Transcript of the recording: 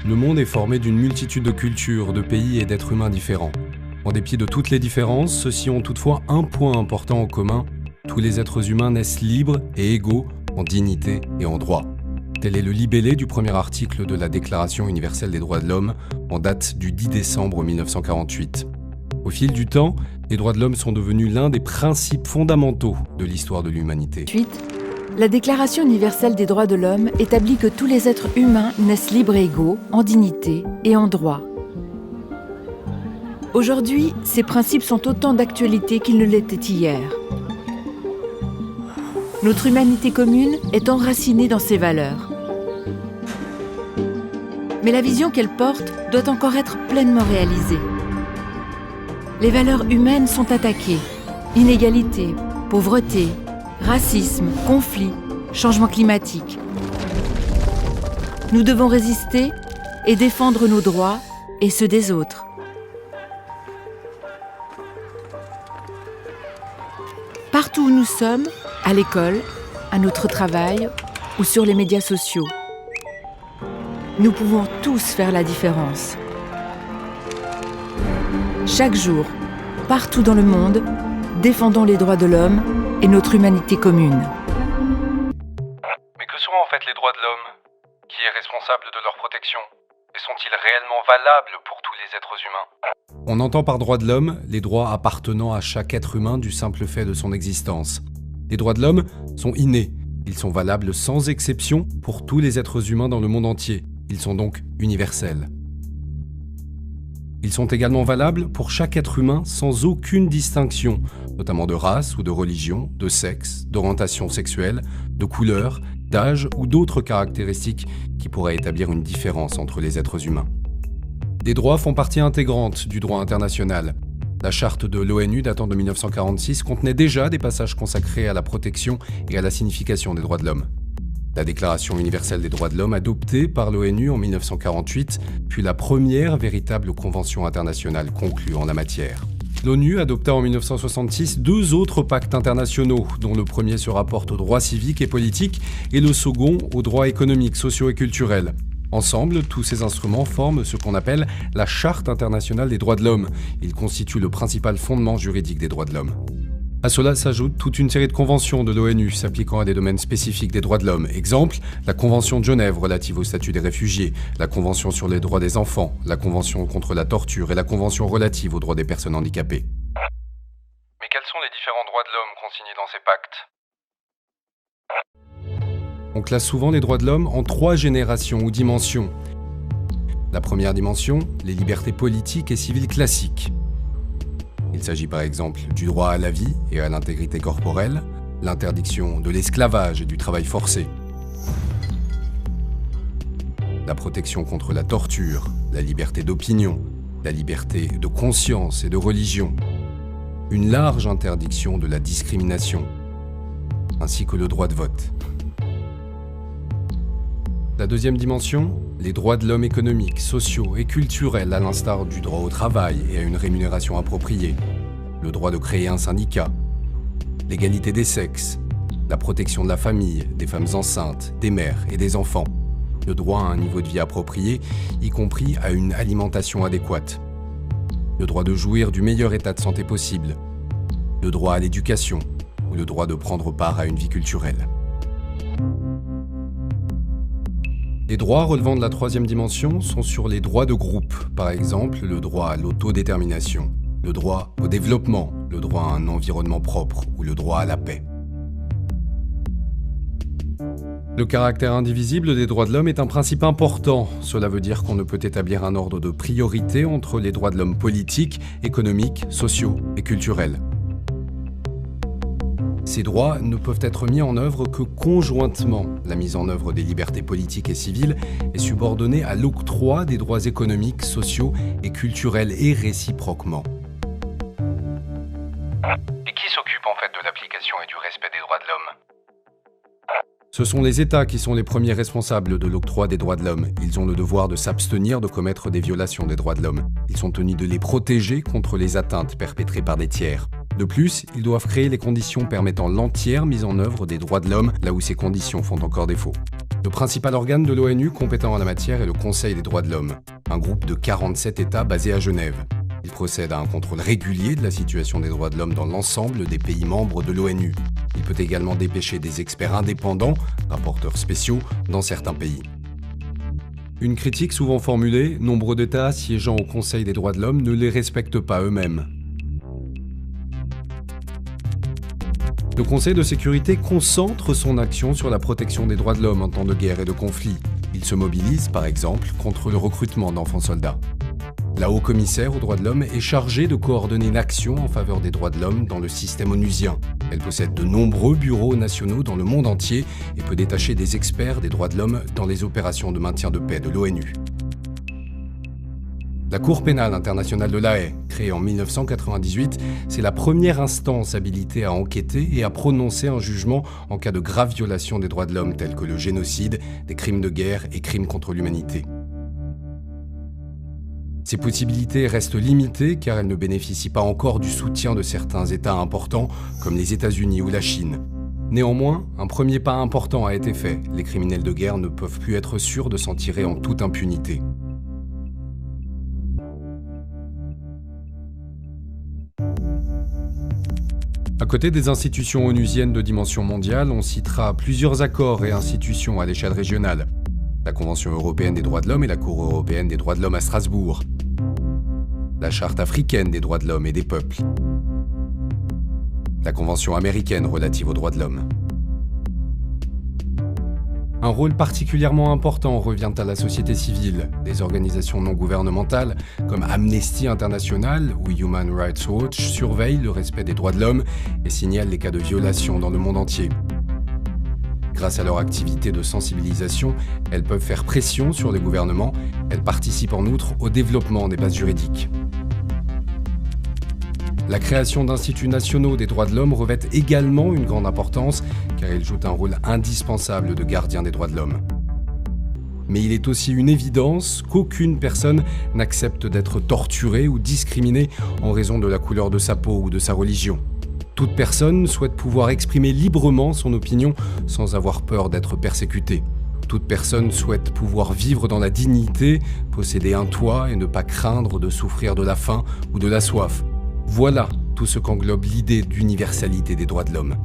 Le monde est formé d'une multitude de cultures, de pays et d'êtres humains différents. En dépit de toutes les différences, ceux-ci ont toutefois un point important en commun. Tous les êtres humains naissent libres et égaux en dignité et en droit. Tel est le libellé du premier article de la Déclaration universelle des droits de l'homme, en date du 10 décembre 1948. Au fil du temps, les droits de l'homme sont devenus l'un des principes fondamentaux de l'histoire de l'humanité. Ensuite, la Déclaration universelle des droits de l'homme établit que tous les êtres humains naissent libres et égaux, en dignité et en droit. Aujourd'hui, ces principes sont autant d'actualité qu'ils ne l'étaient hier. Notre humanité commune est enracinée dans ces valeurs. Mais la vision qu'elle porte doit encore être pleinement réalisée. Les valeurs humaines sont attaquées. Inégalité, pauvreté, racisme, conflit, changement climatique. Nous devons résister et défendre nos droits et ceux des autres. Partout où nous sommes, à l'école, à notre travail ou sur les médias sociaux, nous pouvons tous faire la différence. Chaque jour, partout dans le monde, défendons les droits de l'homme et notre humanité commune. Mais que sont en fait les droits de l'homme? Qui est responsable de leur protection? Et sont-ils réellement valables pour tous les êtres humains? On entend par droits de l'homme les droits appartenant à chaque être humain du simple fait de son existence. Les droits de l'homme sont innés. Ils sont valables sans exception pour tous les êtres humains dans le monde entier. Ils sont donc universels. Ils sont également valables pour chaque être humain sans aucune distinction, notamment de race ou de religion, de sexe, d'orientation sexuelle, de couleur, d'âge ou d'autres caractéristiques qui pourraient établir une différence entre les êtres humains. Les droits font partie intégrante du droit international. La charte de l'ONU datant de 1946 contenait déjà des passages consacrés à la protection et à la signification des droits de l'homme. La Déclaration universelle des droits de l'homme adoptée par l'ONU en 1948 fut la première véritable convention internationale conclue en la matière. L'ONU adopta en 1966 deux autres pactes internationaux, dont le premier se rapporte aux droits civiques et politiques et le second aux droits économiques, sociaux et culturels. Ensemble, tous ces instruments forment ce qu'on appelle la Charte internationale des droits de l'homme. Ils constituent le principal fondement juridique des droits de l'homme. À cela s'ajoute toute une série de conventions de l'ONU s'appliquant à des domaines spécifiques des droits de l'homme. Exemple, la Convention de Genève relative au statut des réfugiés, la Convention sur les droits des enfants, la Convention contre la torture et la Convention relative aux droits des personnes handicapées. Mais quels sont les différents droits de l'homme consignés dans ces pactes? On classe souvent les droits de l'homme en 3 générations ou dimensions. La première dimension, les libertés politiques et civiles classiques. Il s'agit par exemple du droit à la vie et à l'intégrité corporelle, l'interdiction de l'esclavage et du travail forcé, la protection contre la torture, la liberté d'opinion, la liberté de conscience et de religion, une large interdiction de la discrimination, ainsi que le droit de vote. La deuxième dimension, les droits de l'homme économiques, sociaux et culturels à l'instar du droit au travail et à une rémunération appropriée, le droit de créer un syndicat, l'égalité des sexes, la protection de la famille, des femmes enceintes, des mères et des enfants, le droit à un niveau de vie approprié, y compris à une alimentation adéquate, le droit de jouir du meilleur état de santé possible, le droit à l'éducation ou le droit de prendre part à une vie culturelle. Les droits relevant de la troisième dimension sont sur les droits de groupe, par exemple le droit à l'autodétermination, le droit au développement, le droit à un environnement propre ou le droit à la paix. Le caractère indivisible des droits de l'homme est un principe important. Cela veut dire qu'on ne peut établir un ordre de priorité entre les droits de l'homme politiques, économiques, sociaux et culturels. Ces droits ne peuvent être mis en œuvre que conjointement. La mise en œuvre des libertés politiques et civiles est subordonnée à l'octroi des droits économiques, sociaux et culturels et réciproquement. Et qui s'occupe en fait de l'application et du respect des droits de l'homme? Ce sont les États qui sont les premiers responsables de l'octroi des droits de l'homme. Ils ont le devoir de s'abstenir de commettre des violations des droits de l'homme. Ils sont tenus de les protéger contre les atteintes perpétrées par des tiers. De plus, ils doivent créer les conditions permettant l'entière mise en œuvre des droits de l'homme, là où ces conditions font encore défaut. Le principal organe de l'ONU compétent en la matière est le Conseil des droits de l'homme, un groupe de 47 États basé à Genève. Il procède à un contrôle régulier de la situation des droits de l'homme dans l'ensemble des pays membres de l'ONU. Il peut également dépêcher des experts indépendants, rapporteurs spéciaux, dans certains pays. Une critique souvent formulée, nombre d'États siégeant au Conseil des droits de l'homme ne les respectent pas eux-mêmes. Le Conseil de sécurité concentre son action sur la protection des droits de l'homme en temps de guerre et de conflit. Il se mobilise, par exemple, contre le recrutement d'enfants soldats. La haut-commissaire aux droits de l'homme est chargée de coordonner l'action en faveur des droits de l'homme dans le système onusien. Elle possède de nombreux bureaux nationaux dans le monde entier et peut détacher des experts des droits de l'homme dans les opérations de maintien de paix de l'ONU. La Cour pénale internationale de La Haye, créée en 1998, c'est la première instance habilitée à enquêter et à prononcer un jugement en cas de graves violations des droits de l'homme tels que le génocide, des crimes de guerre et crimes contre l'humanité. Ces possibilités restent limitées car elles ne bénéficient pas encore du soutien de certains États importants comme les États-Unis ou la Chine. Néanmoins, un premier pas important a été fait. Les criminels de guerre ne peuvent plus être sûrs de s'en tirer en toute impunité. À côté des institutions onusiennes de dimension mondiale, on citera plusieurs accords et institutions à l'échelle régionale. La Convention européenne des droits de l'homme et la Cour européenne des droits de l'homme à Strasbourg. La Charte africaine des droits de l'homme et des peuples. La Convention américaine relative aux droits de l'homme. Un rôle particulièrement important revient à la société civile. Des organisations non gouvernementales comme Amnesty International ou Human Rights Watch surveillent le respect des droits de l'homme et signalent les cas de violation dans le monde entier. Grâce à leur activité de sensibilisation, elles peuvent faire pression sur les gouvernements. Elles participent en outre au développement des bases juridiques. La création d'instituts nationaux des droits de l'homme revêt également une grande importance car ils jouent un rôle indispensable de gardien des droits de l'homme. Mais il est aussi une évidence qu'aucune personne n'accepte d'être torturée ou discriminée en raison de la couleur de sa peau ou de sa religion. Toute personne souhaite pouvoir exprimer librement son opinion sans avoir peur d'être persécutée. Toute personne souhaite pouvoir vivre dans la dignité, posséder un toit et ne pas craindre de souffrir de la faim ou de la soif. Voilà tout ce qu'englobe l'idée d'universalité des droits de l'homme.